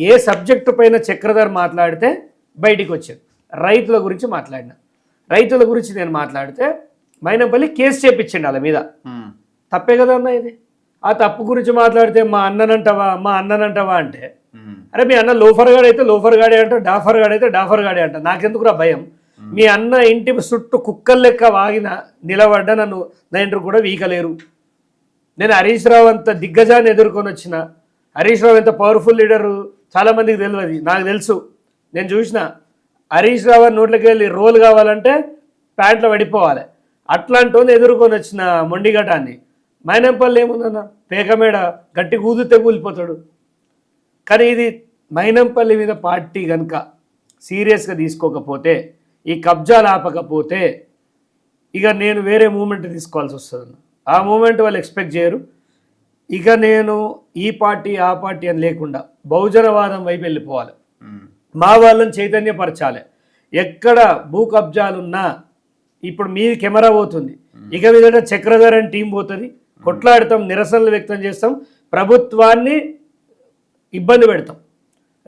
ఏ subject పైన చక్రధర్ మాట్లాడితే బయటికి వచ్చాడు. రైతుల గురించి మాట్లాడిన, రైతుల గురించి నేను మాట్లాడితే మైనంపల్లి కేసు చేపించండి వాళ్ళ మీద. తప్పే కదా అన్న ఇది. ఆ తప్పు గురించి మాట్లాడితే మా అన్ననంటావా అంటే, అరే మీ అన్న లోఫర్ గాడే అయితే లోఫర్ గాడే అంట, డాఫర్ గాడే అయితే డాఫర్ గాడే అంట. నాకెందుకురా భయం? మీ అన్న ఇంటి చుట్టూ కుక్కలు లెక్క వాగిన నిలబడ్డా నా ఇంటర్ కూడా వీకలేరు. నేను హరీష్ రావు అంత దిగ్గజాన్ని ఎదుర్కొని వచ్చిన. హరీష్ రావు ఎంత పవర్ఫుల్ లీడరు చాలామందికి తెలియదు, నాకు తెలుసు. నేను చూసిన హరీష్ రావు నోట్లోకి వెళ్ళి రోల్ కావాలంటే ప్యాంట్లో పడిపోవాలి. అట్లాంటి ఎదుర్కొని వచ్చిన మొండిగటాన్ని. మైనంపల్లి ఏముందన్న, పేకమేడ గట్టి కూదితే కూలిపోతాడు. కానీ ఇది మైనంపల్లి మీద పార్టీ కనుక సీరియస్గా తీసుకోకపోతే, ఈ కబ్జాలు ఆపకపోతే ఇక నేను వేరే మూమెంట్ తీసుకోవాల్సి వస్తుంది. ఆ మూమెంట్ వాళ్ళు ఎక్స్పెక్ట్ చేయరు. ఇక నేను ఈ పార్టీ ఆ పార్టీ అని లేకుండా బహుజనవాదం వైపు వెళ్ళిపోవాలి. మా వాళ్ళని చైతన్యపరచాలి. ఎక్కడ భూ కబ్జాలున్నా ఇప్పుడు మీ కెమెరా పోతుంది, ఇక మీద చక్రధర్ అని టీం పోతుంది. కొట్లాడతాం, నిరసనలు వ్యక్తం చేస్తాం, ప్రభుత్వాన్ని ఇబ్బంది పెడతాం.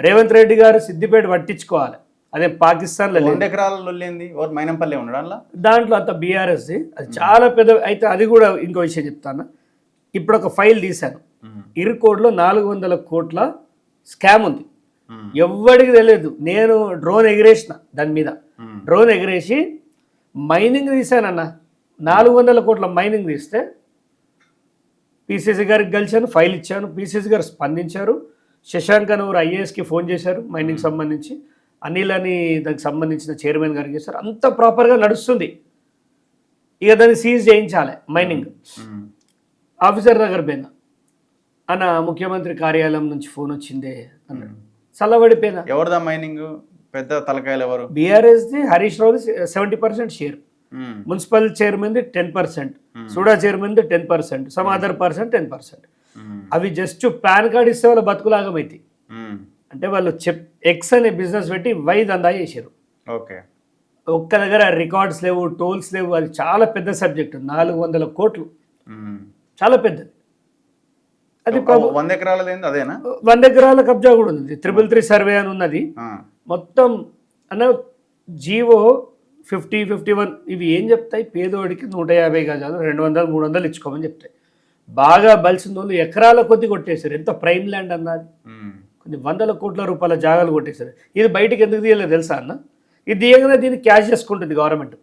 రేవంత్ రెడ్డి గారు సిద్దిపేట పట్టించుకోవాలి. అదే పాకిస్తాన్లో 2 ఎకరాలలో మైనంపల్లి ఉండడం దాంట్లో అంత బీఆర్ఎస్ది అది చాలా పెద్ద. అయితే అది కూడా ఇంకో విషయం చెప్తాను. ఇప్పుడు ఒక ఫైల్ తీశాను, ఇరుకోడ్లో 400 కోట్ల స్కామ్ ఉంది. ఎవ్వడికి తెలియదు. నేను డ్రోన్ ఎగిరేసిన, దాని మీద డ్రోన్ ఎగిరేసి మైనింగ్ తీశానన్న. 400 కోట్ల మైనింగ్ తీస్తే పిసిసి గారికి కలిశాను, ఫైల్ ఇచ్చాను. పిసిసి గారు స్పందించారు. శశాంక్ అనూరు ఐఏఎస్కి ఫోన్ చేశారు మైనింగ్ సంబంధించి. అనిల్ అని దానికి సంబంధించిన చైర్మన్ గారికి చేశారు. అంత ప్రాపర్గా నడుస్తుంది. ఇక దాన్ని సీజ్ చేయించాలి మైనింగ్. ఆఫీసర్ దగ్గర పోయినా, అన్న ముఖ్యమంత్రి కార్యాలయం నుంచి ఫోన్ వచ్చిందే అన్నాడు. చల్లబడిపోయినా. ఎవరిదా మైనింగ్ పెద్ద తలకాయలు ఎవరు? బీఆర్ఎస్ది Harish రావుది 70% share, municipal చైర్మన్ది 10%, SUDA చైర్మన్ది 10%, some other person 10%. అవి జస్ట్ పాన్ కార్డ్ ఇస్తే వాళ్ళ బతుకులాగమైతే. అంటే వాళ్ళు ఎక్స్ అనే బిజినెస్ పెట్టి వై దందా చేశారు. ఓకే, ఒక్క దగ్గర రికార్డ్స్ లేవు, టోల్స్ లేవు. అది చాలా పెద్ద సబ్జెక్ట్. 400 కోట్లు చాలా పెద్దది. అది 100 ఎకరాలది అదేనా? 100 ఎకరాల కబ్జా కూడా ఉంది. 333 సర్వే అని ఉన్నది మొత్తం. అన్న జీవో 50, 51 ఇవి ఏం చెప్తాయి? పేదోడికి 150 గజాలు 200, 300 ఇచ్చుకోమని చెప్తాయి. బాగా బలిసిన వాళ్ళు ఎకరాల కొద్ది కొట్టేశారు. ఎంత ప్రైమ్ ల్యాండ్ అన్నది, కొన్ని 100 కోట్ల రూపాయల జాగాలు కొట్టేశారు. ఇది బయటకు ఎందుకు తీయలేదు తెలుసా అన్న? ఇది తీయగానే దీన్ని క్యాష్ చేసుకుంటుంది గవర్నమెంట్.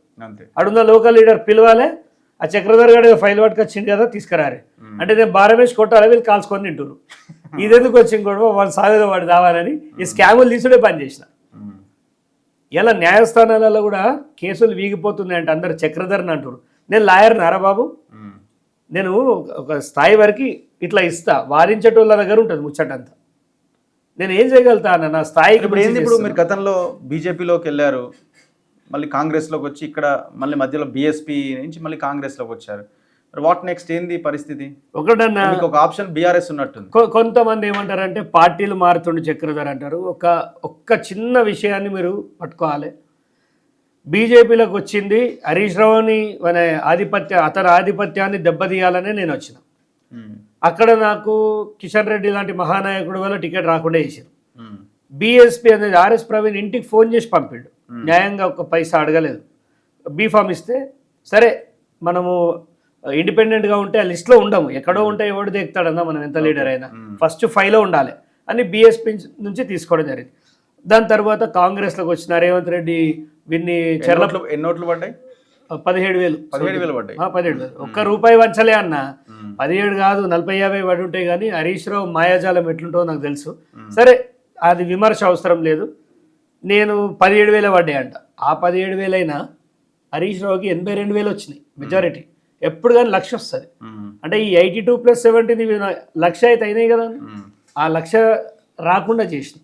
అడున్న లోకల్ లీడర్ పిలవాలి, ఆ చక్రధర్ గారు ఫైల్ పట్టుకొచ్చింది కదా తీసుకురారే అంటే నేను బారమేసి కొట్టాలి, వీళ్ళు కాల్చుకొని తింటారు. ఇది ఎందుకు వచ్చింది కూడా వాళ్ళు సాగేదో వాడు దావాలని ఈ స్కాములు తీసుడే పని చేసిన. ఇలా న్యాయస్థానాలలో కూడా కేసులు వీగిపోతున్నాయి అంటే అందరు చక్రధర్ని అంటారు. నేను లాయర్ని అరా బాబు, నేను ఒక స్థాయి వరకు ఇట్లా ఇస్తా, వారించేటోళ్ళ దగ్గర ఉంటుంది ముచ్చటంతా. నేను ఏం చేయగలుగుతా అన్న నా స్థాయికి. ఇప్పుడు మీరు గతంలో బీజేపీలోకి వెళ్ళారు, మళ్ళీ కాంగ్రెస్లోకి వచ్చి ఇక్కడ మళ్ళీ మధ్యలో బీఎస్పీ నుంచి మళ్ళీ కాంగ్రెస్లోకి వచ్చారు. వాట్ నెక్స్ట్ ఏంది పరిస్థితి? ఒకటన్నా ఒక ఆప్షన్ బీఆర్ఎస్ ఉన్నట్టుంది. కొంతమంది ఏమంటారంటే పార్టీలు మారుతుండే చక్రధర్ అంటారు. ఒక్క చిన్న విషయాన్ని మీరు పట్టుకోవాలి. బీజేపీలోకి వచ్చింది హరీష్ రావుని మన అతని ఆధిపత్యాన్ని దెబ్బతీయాలనే నేను వచ్చిన. అక్కడ నాకు కిషన్ రెడ్డి లాంటి మహానాయకుడు వల్ల టికెట్ రాకుండా చేశారు. బీఎస్పీ అనేది ఆర్ఎస్ ప్రవీణ్ ఇంటికి ఫోన్ చేసి పంపిండు. న్యాయంగా ఒక పైసా అడగలేదు. బీఫామ్ ఇస్తే సరే మనము ఇండిపెండెంట్గా ఉంటే ఆ లిస్ట్లో ఉండము, ఎక్కడో ఉంటే ఎవడు దిగుతాడన్నా మనం ఎంత లీడర్ అయినా ఫస్ట్ 5లో ఉండాలి అని బీఎస్పీ నుంచి తీసుకోవడం జరిగింది. దాని తర్వాత కాంగ్రెస్లోకి వచ్చిన రేవంత్ రెడ్డి విన్ని చెర్లట్లు ఎన్ని ఓట్లు పడ్డాయి? 17,000 పడ్డాయి. 17,000 ఒక్క రూపాయి వంచలే అన్న. 17 కాదు 40-50 పడి ఉంటాయి. కానీ హరీష్ రావు మాయాజాలం ఎట్లుంటో నాకు తెలుసు. సరే అది విమర్శ అవసరం లేదు. నేను 17,000 పడ్డాయి అంట. ఆ 17,000 అయినా హరీష్ రావుకి 82,000 వచ్చినాయి మెజారిటీ. ఎప్పుడు కానీ 1,00,000 వస్తుంది అంటే ఈ 82 + 17 1,00,000 అయితే అయినాయి కదా. ఆ 1,00,000 రాకుండా చేసిన.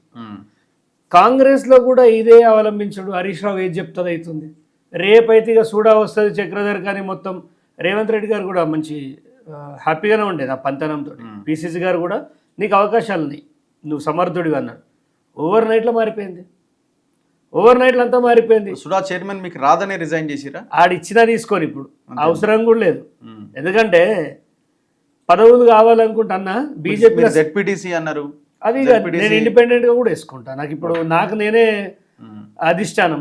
కాంగ్రెస్లో కూడా ఇదే అవలంబించడు. హరీష్ రావు ఏది చెప్తుంది అవుతుంది. రేపైతే ఇక సూడా వస్తుంది చక్రధర్. కానీ మొత్తం రేవంత్ రెడ్డి గారు కూడా మంచి హ్యాపీగానే ఉండేది ఆ పంతనంతో. పిసిసి గారు కూడా నీకు అవకాశాలు ఉన్నాయి, నువ్వు సమర్థుడిగా అన్నాడు. ఓవర్ నైట్లో మారిపోయింది. అంతా మారిపోయింది. సుడా చైర్మన్ మీకు రాదని రిజైన్ చేసిరా? ఆడిచ్చినా తీసుకొని ఇప్పుడు అవసరం కూడా లేదు. ఎందుకంటే పదవులు కావాలనుకుంటున్నా బీజేపీ జెడ్పీటీసీ అన్నారు, అది నేను ఇండిపెండెంట్ గా కూడా వేసుకుంటా. నాకు ఇప్పుడు నాకు నేనే అధిష్టానం